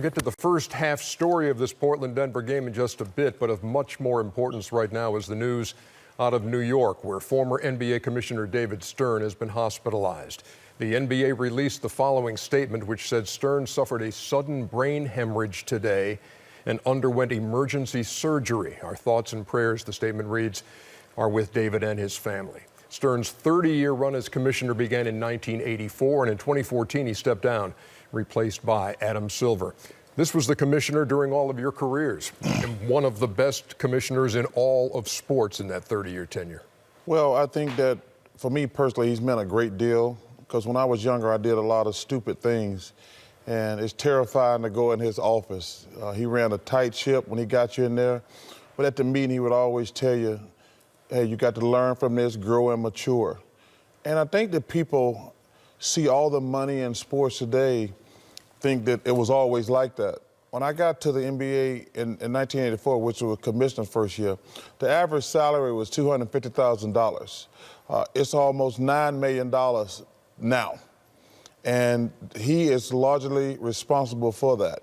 We'll get to the first half story of this Portland-Denver game in just a bit, but of much more importance right now is the news out of New York, where former NBA Commissioner David Stern has been hospitalized. The NBA released the following statement, which said Stern suffered a sudden brain hemorrhage today and underwent emergency surgery. Our thoughts and prayers, the statement reads, are with David and his family. Stern's 30-year run as commissioner began in 1984, and in 2014 he stepped down, replaced by Adam Silver. This was the commissioner during all of your careers, and one of the best commissioners in all of sports in that 30-year tenure. Well, I think that for me personally, he's meant a great deal, because when I was younger, I did a lot of stupid things, and it's terrifying to go in his office. He ran a tight ship when he got you in there, but at the meeting, he would always tell you, hey, you got to learn from this, grow and mature. And I think that people see all the money in sports today, think that it was always like that. When I got to the NBA in 1984, which was commissioner's first year, the average salary was $250,000. It's almost $9 million now. And he is largely responsible for that.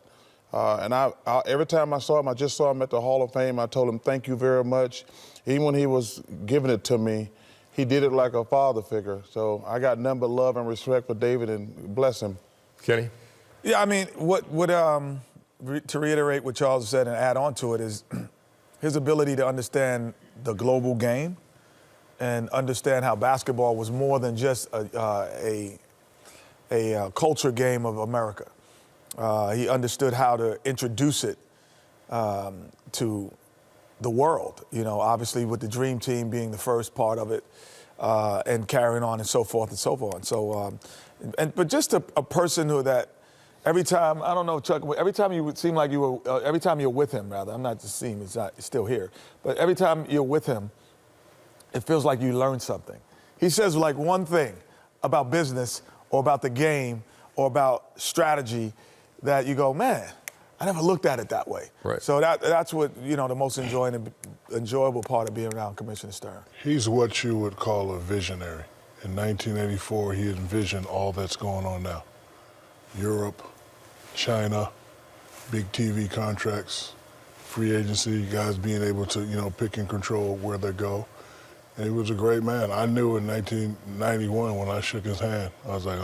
And every time I saw him, I just saw him at the Hall of Fame. I told him, thank you very much. Even when he was giving it to me, he did it like a father figure. So I got nothing but love and respect for David, and bless him. Kenny? Yeah, I mean, to reiterate what Charles said and add on to it is his ability to understand the global game and understand how basketball was more than just a culture game of America. He understood how to introduce it to the world, you know, obviously with the Dream Team being the first part of it and carrying on and so forth and so forth. So, but just a person who that every time, I don't know, Chuck, every time you would seem like you were, every time you're with him, rather, I'm not just seeing, he's still here, but every time you're with him, it feels like you learn something. He says like one thing about business or about the game or about strategy that you go, man, I never looked at it that way. Right. So that's what, you know, the most enjoyable part of being around Commissioner Stern. He's what you would call a visionary. In 1984, he envisioned all that's going on now. Europe, China, big TV contracts, free agency, guys being able to, you know, pick and control where they go. And he was a great man. I knew in 1991 when I shook his hand, I was like,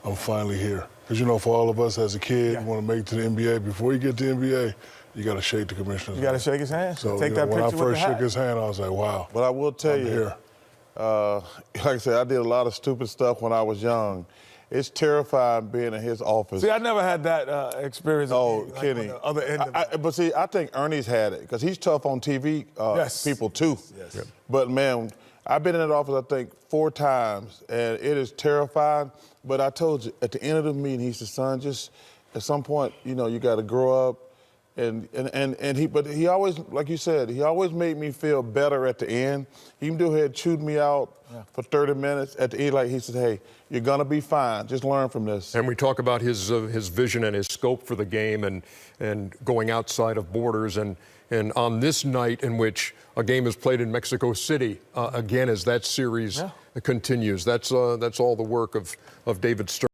I'm finally here. Because, you know, for all of us as a kid, you want to make it to the NBA. Before you get to the NBA, you got to shake the commissioner's hand. You got to shake his hand. So take that when picture I first with the hat. shook his hand, I was like, wow. But I will tell I'm you, here. like I said, I did a lot of stupid stuff when I was young. It's terrifying being in his office. See, I never had that experience. Oh, like Kenny. on the other end of it. But see, I think Ernie's had it, because he's tough on TV people too. Yes. Yep. But man, I've been in that office, I think, 4 times, and it is terrifying. But I told you, at the end of the meeting, he said, son, just at some point, you know, you got to grow up. But he always, like you said, he always made me feel better at the end. Even though he had chewed me out for 30 minutes, at the end, like he said, hey, you're gonna be fine. Just learn from this. And we talk about his vision and his scope for the game and going outside of borders. And on this night in which a game is played in Mexico City, again, as that series continues, that's all the work of David Stern.